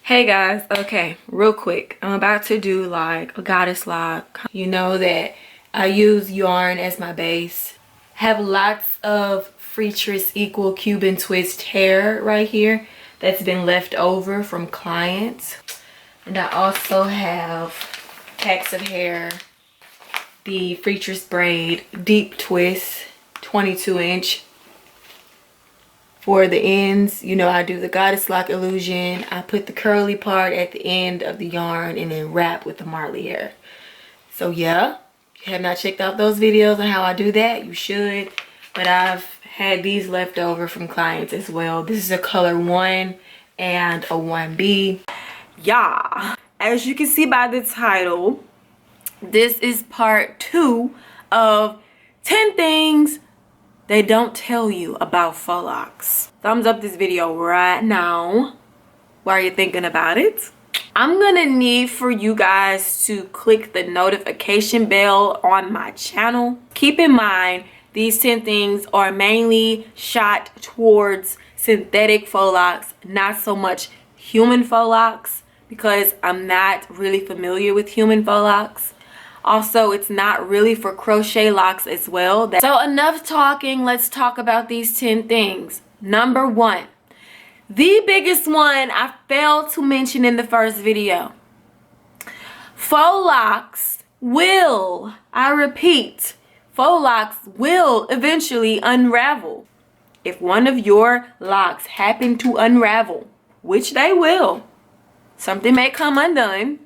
Hey guys, okay, real quick, I'm about to do like a goddess lock. You know that I use yarn as my base. Have lots of Freetress equal Cuban twist hair right here that's been left over from clients. And I also have packs of hair, the Freetress braid deep twist 22-inch. For the ends, you know, I do the goddess lock illusion. I put the curly part at the end of the yarn and then wrap with the Marley hair. So yeah, if you have not checked out those videos on how I do that, you should. But I've had these left over from clients as well. This is a color 1 and a 1B. Yeah, as you can see by the title, this is part 2 of 10 things they don't tell you about faux locs. Thumbs up this video right now while you're thinking about it. I'm gonna need for you guys to click the notification bell on my channel. Keep in mind, these 10 things are mainly shot towards synthetic faux locs, not so much human faux locs, because I'm not really familiar with human faux locs. Also, it's not really for crochet locks as well. So enough talking, let's talk about these 10 things. Number 1, the biggest one I failed to mention in the first video. Faux locs will, I repeat, faux locs will eventually unravel. If one of your locks happen to unravel, which they will, something may come undone.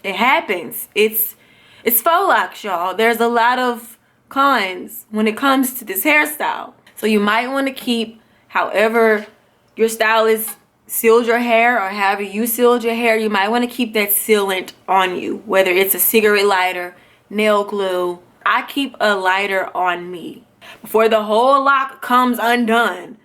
It happens. It's faux locs, y'all. There's a lot of cons when it comes to this hairstyle. So you might want to keep, however your stylist sealed your hair or however you sealed your hair, you might want to keep that sealant on you. Whether it's a cigarette lighter, nail glue. I keep a lighter on me. Before the whole lock comes undone,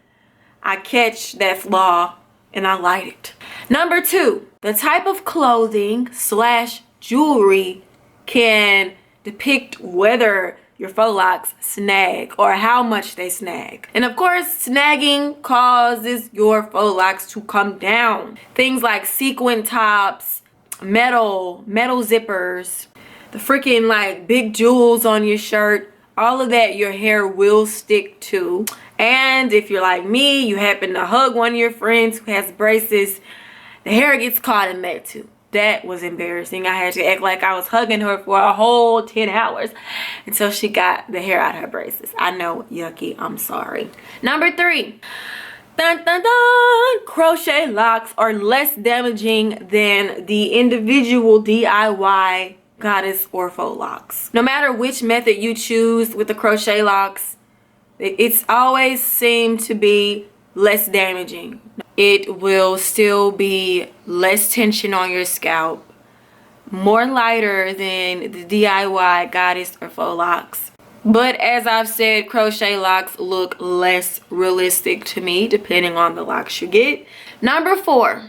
I catch that flaw and I light it. Number 2, the type of clothing / jewelry can depict whether your faux locs snag or how much they snag. And of course, snagging causes your faux locs to come down. Things like sequin tops, metal zippers, the freaking like big jewels on your shirt, all of that your hair will stick to. And if you're like me, you happen to hug one of your friends who has braces, the hair gets caught in that too. That was embarrassing. I had to act like I was hugging her for a whole 10 hours until she got the hair out of her braces. I know, yucky, I'm sorry. Number 3, dun, dun, dun. Crochet locks are less damaging than the individual DIY goddess or faux locs. No matter which method you choose with the crochet locks, it's always seemed to be less damaging. It will still be less tension on your scalp, more lighter than the DIY goddess or faux locs. But as I've said, crochet locks look less realistic to me depending on the locks you get. Number 4,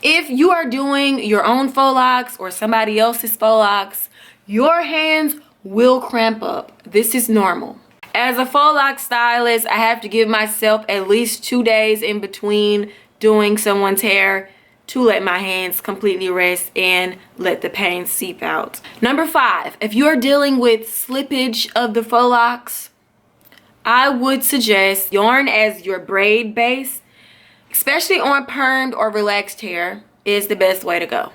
if you are doing your own faux locs or somebody else's faux locs, your hands will cramp up. This is normal. As a faux loc stylist, I have to give myself at least 2 days in between doing someone's hair to let my hands completely rest and let the pain seep out. Number 5, if you're dealing with slippage of the faux locs, I would suggest yarn as your braid base, especially on permed or relaxed hair, is the best way to go.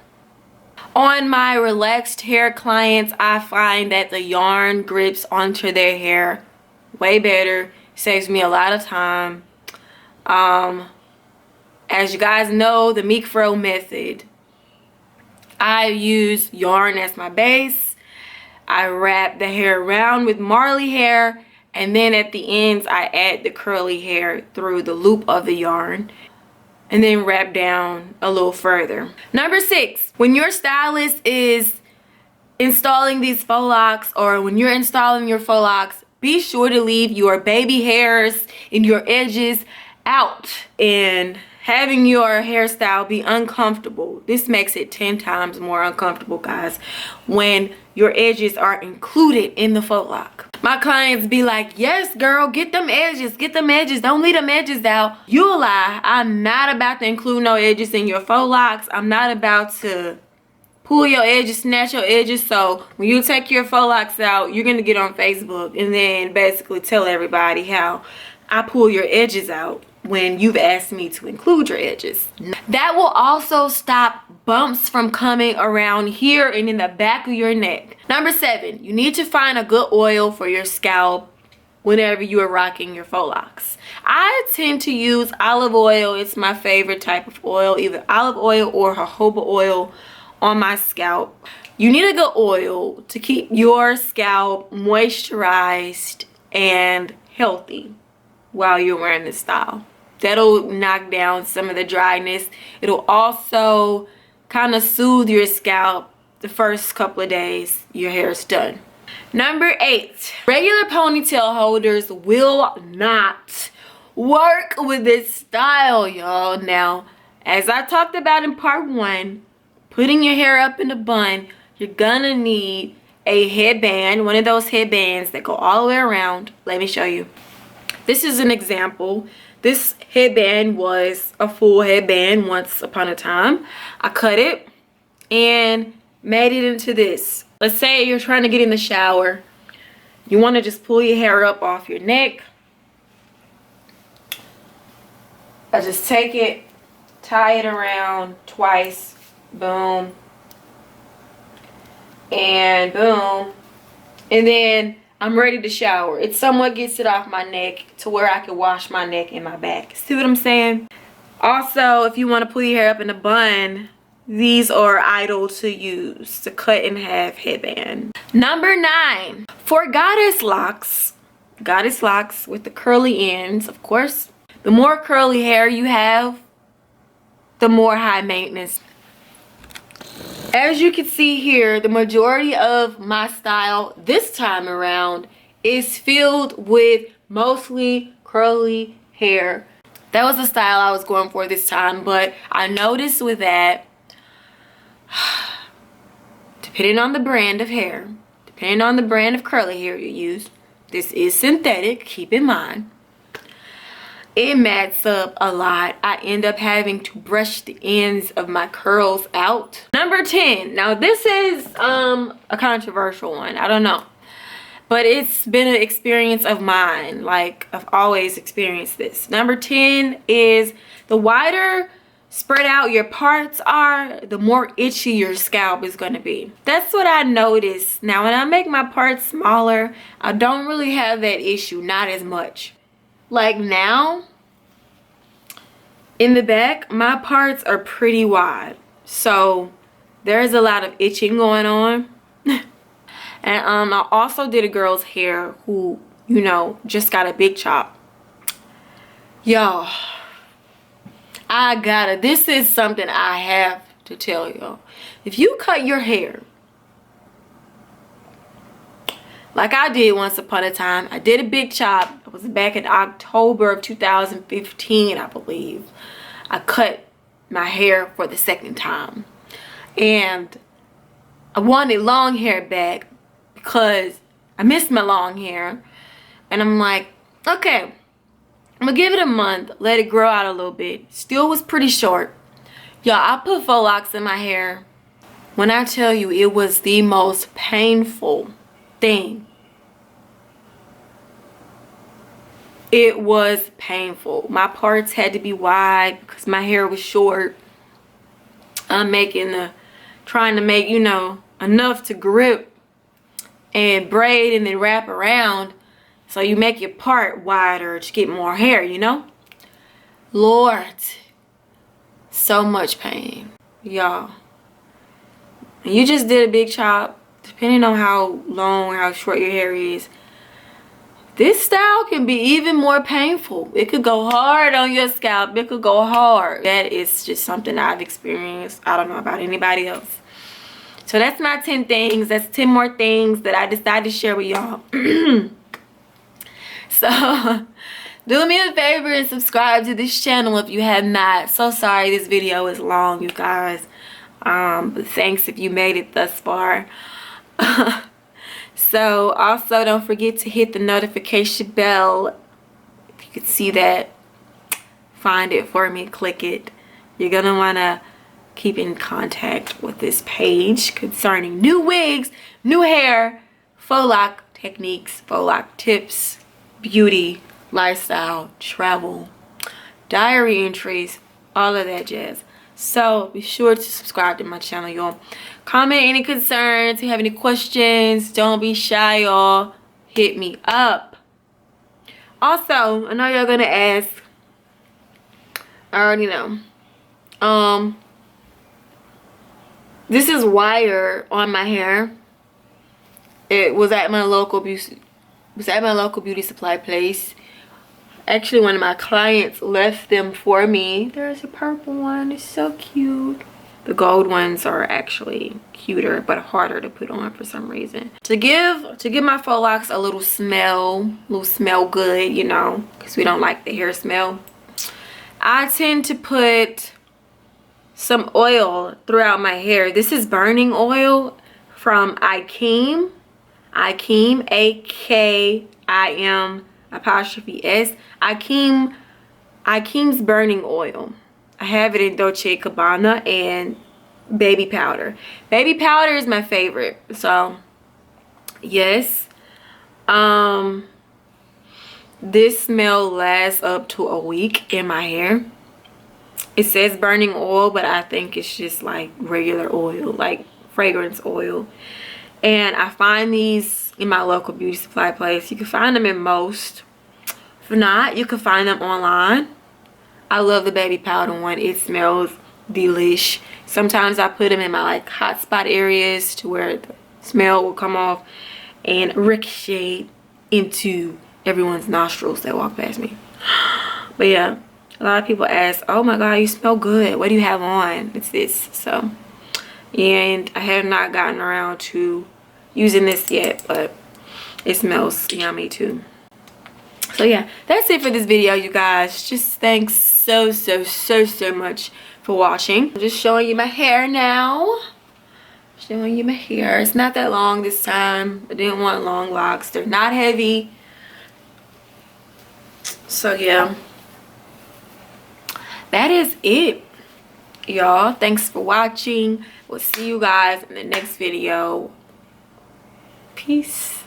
On my relaxed hair clients, I find that the yarn grips onto their hair way better, saves me a lot of time. As you guys know, the MeekFro method, I use yarn as my base. I wrap the hair around with Marley hair, and then at the ends I add the curly hair through the loop of the yarn and then wrap down a little further. Number 6, when your stylist is installing these faux locs or when you're installing your faux locs, be sure to leave your baby hairs and your edges out and having your hairstyle be uncomfortable. This makes it 10 times more uncomfortable, guys, when your edges are included in the faux loc. My clients be like, yes, girl, get them edges, don't leave them edges out. You lie. I'm not about to include no edges in your faux locks. I'm not about to pull your edges, snatch your edges. So when you take your faux locks out, you're gonna get on Facebook and then basically tell everybody how I pull your edges out when you've asked me to include your edges. That will also stop bumps from coming around here and in the back of your neck. Number 7, you need to find a good oil for your scalp whenever you are rocking your faux locks. I tend to use olive oil. It's my favorite type of oil, either olive oil or jojoba oil on my scalp. You need a good oil to keep your scalp moisturized and healthy while you're wearing this style. That'll knock down some of the dryness. It'll also kind of soothe your scalp the first couple of days your hair is done. Number 8, regular ponytail holders will not work with this style, y'all. Now, as I talked about in part 1, putting your hair up in a bun, you're gonna need a headband, one of those headbands that go all the way around. Let me show you. This is an example. This headband was a full headband once upon a time. I cut it and made it into this. Let's say you're trying to get in the shower. You want to just pull your hair up off your neck. I just take it, tie it around twice, boom, and boom, and then I'm ready to shower. It somewhat gets it off my neck to where I can wash my neck and my back. See what I'm saying? Also, if you want to pull your hair up in a bun, these are ideal to use to cut in half headband. Number 9, for goddess locks with the curly ends, of course. The more curly hair you have, the more high maintenance. As you can see here, the majority of my style this time around is filled with mostly curly hair. That was the style I was going for this time, but I noticed with that, depending on the brand of hair, depending on the brand of curly hair you use, this is synthetic, keep in mind, it mats up a lot. I end up having to brush the ends of my curls out. Number 10. Now this is a controversial one. I don't know. But it's been an experience of mine. Like, I've always experienced this. Number 10 is the wider spread out your parts are, the more itchy your scalp is going to be. That's what I noticed. Now when I make my parts smaller, I don't really have that issue. Not as much. Like now, in the back, my parts are pretty wide, so there's a lot of itching going on. And I also did a girl's hair who, you know, just got a big chop. Y'all, this is something I have to tell y'all. If you cut your hair like I did once upon a time, I did a big chop. It was back in October of 2015, I believe. I cut my hair for the second time. And I wanted long hair back because I missed my long hair. And I'm like, okay, I'm gonna give it a month, let it grow out a little bit. Still was pretty short. Y'all, I put faux locks in my hair. When I tell you, it was the most painful thing. It was painful. My parts had to be wide because my hair was short. I'm trying to make, you know, enough to grip and braid and then wrap around. So you make your part wider to get more hair, you know? Lord, so much pain, y'all. And you just did a big chop. Depending on how long or how short your hair is, this style can be even more painful. It could go hard on your scalp. It could go hard. That is just something I've experienced. I don't know about anybody else. So that's my 10 things. That's 10 more things that I decided to share with y'all. So do me a favor and subscribe to this channel if you have not. So sorry this video is long, you guys. But thanks if you made it thus far. So also don't forget to hit the notification bell. If you could see that, find it for me, click it. You're gonna want to keep in contact with this page concerning new wigs, new hair, faux lock techniques, faux lock tips, beauty, lifestyle, travel, diary entries, all of that jazz. So be sure to subscribe to my channel, y'all. Comment any concerns. If you have any questions, don't be shy, y'all. Hit me up. Also, I know y'all gonna ask. I already know. This is wire on my hair. It was at my local beauty supply place. Actually, one of my clients left them for me. There's a purple one. It's so cute. The gold ones are actually cuter but harder to put on for some reason. To give my faux locks a little smell good, you know, because we don't like the hair smell, I tend to put some oil throughout my hair. This is burning oil from Akim, A-K-I-M''S. Akim's burning oil. I have it in Dolce & Gabbana and baby powder. Baby powder is my favorite. So yes, this smell lasts up to a week in my hair. It says burning oil, but I think it's just like regular oil, like fragrance oil. And I find these in my local beauty supply place. You can find them in most. If not, you can find them online. I love the baby powder one. It smells delish. Sometimes I put them in my like hot spot areas to where the smell will come off and ricochet into everyone's nostrils that walk past me. But yeah, a lot of people ask, oh my god, you smell good, what do you have on? It's this. So, and I have not gotten around to using this yet, but it smells yummy too. So yeah, that's it for this video, you guys. Just thanks so much for watching. I'm just showing you my hair now. Showing you my hair. It's not that long this time. I didn't want long locks. They're not heavy. So yeah, that is it, y'all. Thanks for watching. We'll see you guys in the next video. Peace.